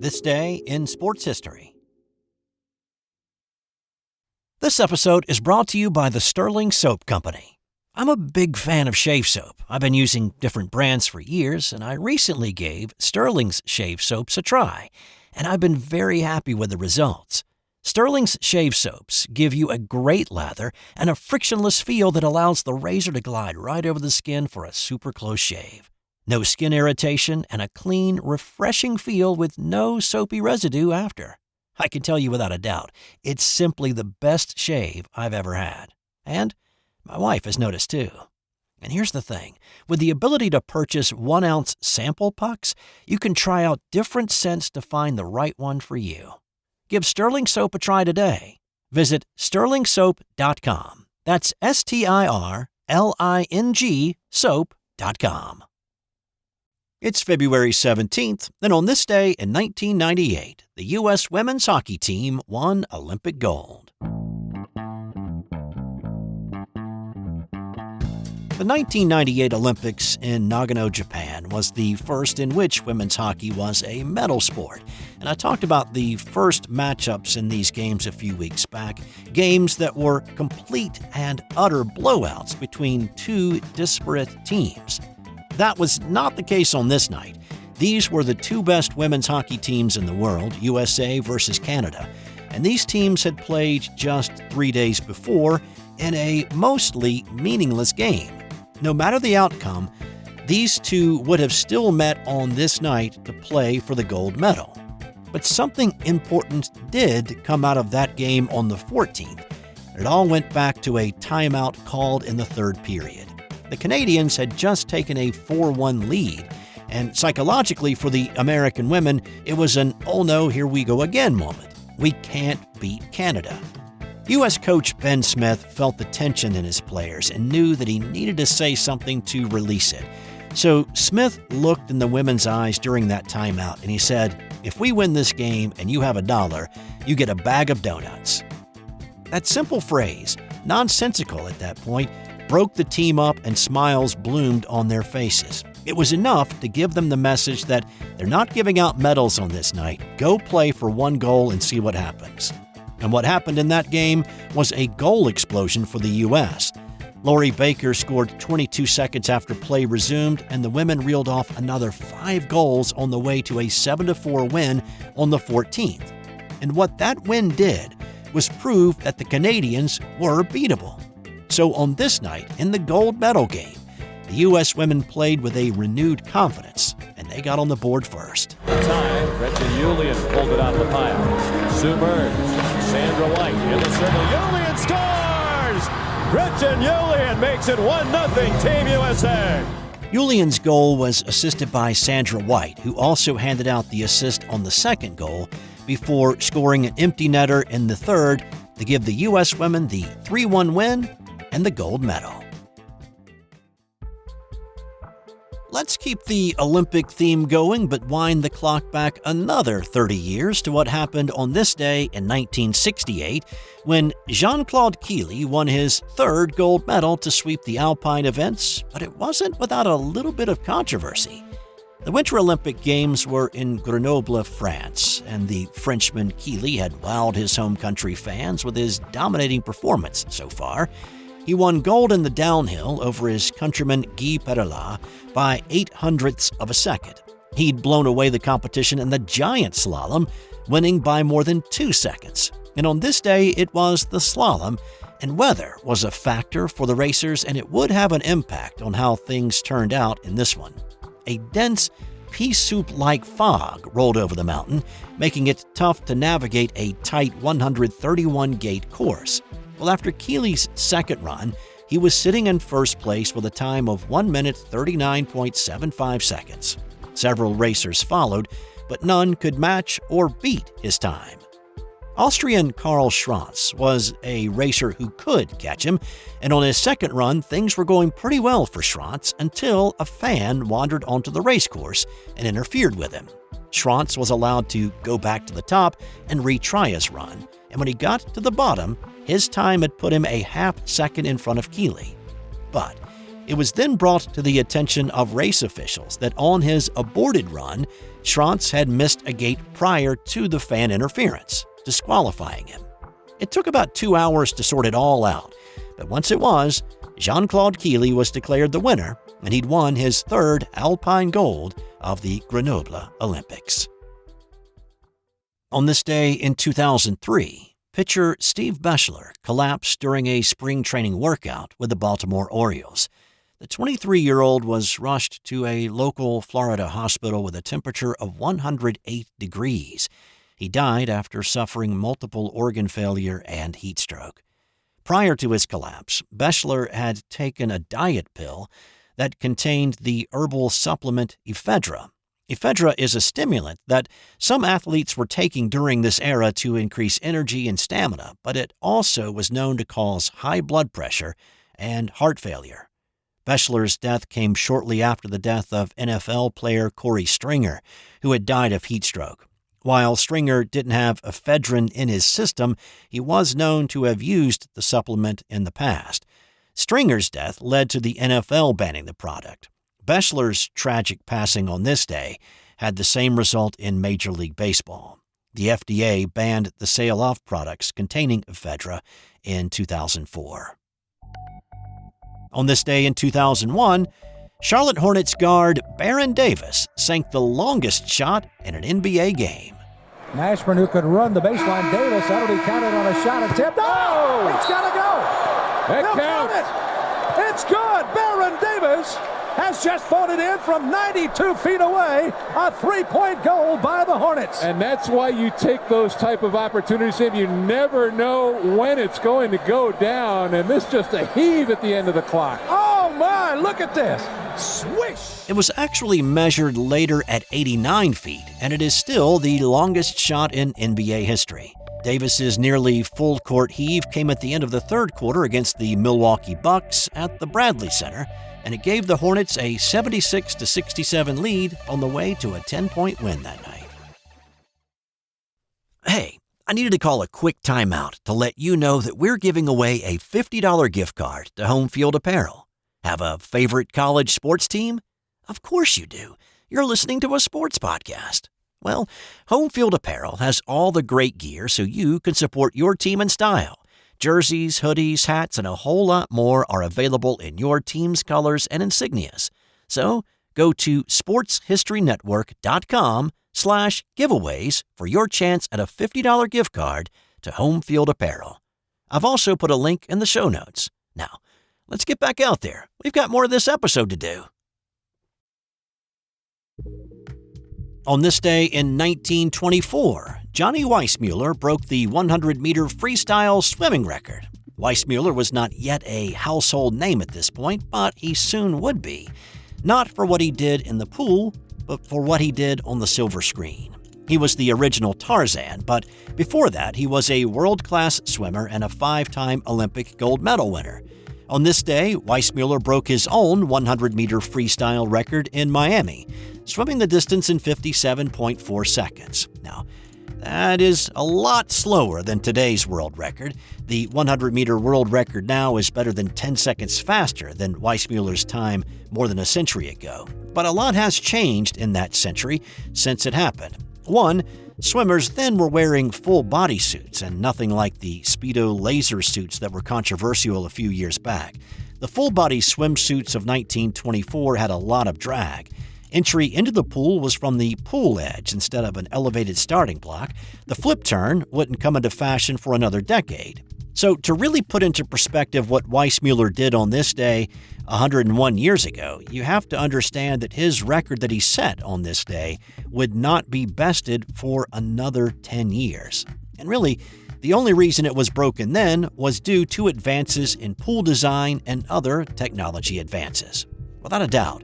This day in sports history. This episode is brought to you by the Sterling Soap Company. I'm a big fan of shave soap. I've been using different brands for years, and I recently gave Sterling's shave soaps a try, and I've been very happy with the results. Sterling's shave soaps give you a great lather and a frictionless feel that allows the razor to glide right over the skin for a super close shave. No skin irritation and a clean, refreshing feel with no soapy residue after. I can tell you without a doubt, it's simply the best shave I've ever had. And my wife has noticed too. And here's the thing. With the ability to purchase 1-ounce sample pucks, you can try out different scents to find the right one for you. Give Sterling Soap a try today. Visit sterlingsoap.com. That's STIRLING soap.com. It's February 17th, and on this day in 1998, the U.S. women's hockey team won Olympic gold. The 1998 Olympics in Nagano, Japan was the first in which women's hockey was a medal sport, and I talked about the first matchups in these games a few weeks back, games that were complete and utter blowouts between two disparate teams. That was not the case on this night. These were the two best women's hockey teams in the world, USA versus Canada, and these teams had played just 3 days before in a mostly meaningless game. No matter the outcome, these two would have still met on this night to play for the gold medal. But something important did come out of that game on the 14th. It all went back to a timeout called in the third period. The Canadians had just taken a 4-1 lead, and psychologically for the American women, it was an "oh no, here we go again" moment. We can't beat Canada. U.S. coach Ben Smith felt the tension in his players and knew that he needed to say something to release it. So Smith looked in the women's eyes during that timeout and he said, "If we win this game and you have $1, you get a bag of donuts." That simple phrase, nonsensical at that point, broke the team up and smiles bloomed on their faces. It was enough to give them the message that they're not giving out medals on this night. Go play for one goal and see what happens. And what happened in that game was a goal explosion for the U.S. Lori Baker scored 22 seconds after play resumed, and the women reeled off another 5 goals on the way to a 7-4 win on the 14th. And what that win did was prove that the Canadians were beatable. So on this night, in the gold medal game, the U.S. women played with a renewed confidence, and they got on the board first. Time, Gretchen Julian pulled it out of the pile. Sue Burns, Sandra White in the circle. Julian scores! Gretchen Julian makes it 1-0 Team USA. Julian's goal was assisted by Sandra White, who also handed out the assist on the second goal before scoring an empty netter in the third to give the U.S. women the 3-1 win and the gold medal. Let's keep the Olympic theme going, but wind the clock back another 30 years to what happened on this day in 1968, when Jean-Claude Killy won his third gold medal to sweep the alpine events, but it wasn't without a little bit of controversy. The Winter Olympic Games were in Grenoble, France, and the Frenchman Killy had wowed his home country fans with his dominating performance so far. He won gold in the downhill over his countryman Guy Perrelat by 0.08 of a second. He'd blown away the competition in the giant slalom, winning by more than 2 seconds. And on this day, it was the slalom, and weather was a factor for the racers, and it would have an impact on how things turned out in this one. A dense, pea soup-like fog rolled over the mountain, making it tough to navigate a tight 131-gate course. Well, after Killy's second run, he was sitting in first place with a time of 1 minute 39.75 seconds. Several racers followed, but none could match or beat his time. Austrian Karl Schranz was a racer who could catch him, and on his second run, things were going pretty well for Schranz until a fan wandered onto the racecourse and interfered with him. Schranz was allowed to go back to the top and retry his run, and when he got to the bottom, his time had put him a half second in front of Killy. But It was then brought to the attention of race officials that on his aborted run, Schrantz had missed a gate prior to the fan interference, disqualifying him. It took about 2 hours to sort it all out, but once it was, Jean-Claude Killy was declared the winner, and he'd won his third alpine gold of the Grenoble Olympics. On this day in 2003, pitcher Steve Bechler collapsed during a spring training workout with the Baltimore Orioles. The 23-year-old was rushed to a local Florida hospital with a temperature of 108 degrees. He died after suffering multiple organ failure and heat stroke. Prior to his collapse, Bechler had taken a diet pill that contained the herbal supplement ephedra. Ephedra is a stimulant that some athletes were taking during this era to increase energy and stamina, but it also was known to cause high blood pressure and heart failure. Bechler's death came shortly after the death of NFL player Corey Stringer, who had died of heat stroke. While Stringer didn't have ephedrine in his system, he was known to have used the supplement in the past. Stringer's death led to the NFL banning the product. Bechler's tragic passing on this day had the same result in Major League Baseball. The FDA banned the sale of products containing ephedra in 2004. On this day in 2001, Charlotte Hornets guard Baron Davis sank the longest shot in an NBA game. Nashburn, who could run the baseline. Davis, that'll be counted on a shot attempt. Oh! It's got to go! It counts! It's good! Baron Davis has just voted in from 92 feet away, a three-point goal by the Hornets. And that's why you take those type of opportunities if you never know when it's going to go down, and this just a heave at the end of the clock. Oh my, look at this. Swish! It was actually measured later at 89 feet, and it is still the longest shot in NBA history. Davis's nearly full-court heave came at the end of the third quarter against the Milwaukee Bucks at the Bradley Center, and it gave the Hornets a 76-67 lead on the way to a 10-point win that night. Hey, I needed to call a quick timeout to let you know that we're giving away a $50 gift card to Homefield Apparel. Have a favorite college sports team? Of course you do. You're listening to a sports podcast. Well, Homefield Apparel has all the great gear so you can support your team in style. Jerseys, hoodies, hats, and a whole lot more are available in your team's colors and insignias. So go to sportshistorynetwork.com/giveaways for your chance at a $50 gift card to Homefield Apparel. I've also put a link in the show notes. Now, let's get back out there. We've got more of this episode to do. On this day in 1924, Johnny Weissmuller broke the 100-meter freestyle swimming record. Weissmuller was not yet a household name at this point, but he soon would be. Not for what he did in the pool, but for what he did on the silver screen. He was the original Tarzan, but before that, he was a world-class swimmer and a 5-time Olympic gold medal winner. On this day, Weissmuller broke his own 100-meter freestyle record in Miami, swimming the distance in 57.4 seconds. Now, that is a lot slower than today's world record. The 100-meter world record now is better than 10 seconds faster than Weissmuller's time more than a century ago. But a lot has changed in that century since it happened. One, swimmers then were wearing full bodysuits and nothing like the Speedo laser suits that were controversial a few years back. The full-body swimsuits of 1924 had a lot of drag. Entry into the pool was from the pool edge instead of an elevated starting block. The flip turn wouldn't come into fashion for another decade. So to really put into perspective what Weissmuller did on this day 101 years ago, you have to understand that his record that he set on this day would not be bested for another 10 years. And really, the only reason it was broken then was due to advances in pool design and other technology advances. Without a doubt,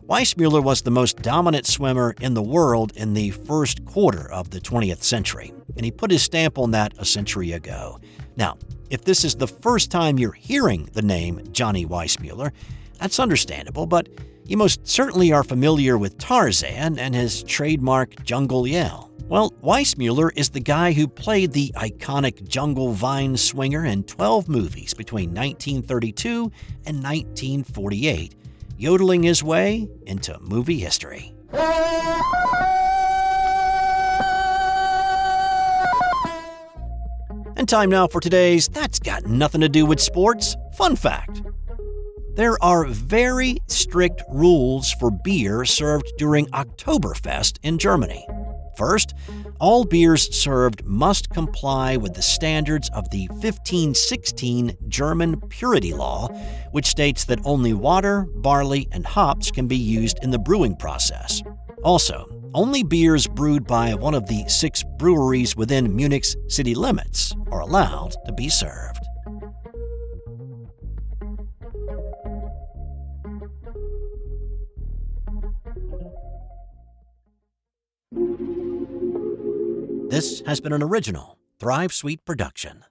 Weissmuller was the most dominant swimmer in the world in the first quarter of the 20th century, and he put his stamp on that a century ago. Now, if this is the first time you're hearing the name Johnny Weissmuller, that's understandable, but you most certainly are familiar with Tarzan and his trademark jungle yell. Well, Weissmuller is the guy who played the iconic jungle vine swinger in 12 movies between 1932 and 1948, yodeling his way into movie history. And time now for today's That's Got Nothing to Do with Sports fun fact. There are very strict rules for beer served during Oktoberfest in Germany. First, all beers served must comply with the standards of the 1516 German purity law, which states that only water, barley, and hops can be used in the brewing process. Also, only beers brewed by one of the 6 breweries within Munich's city limits are allowed to be served. This has been an original Thrive Suite production.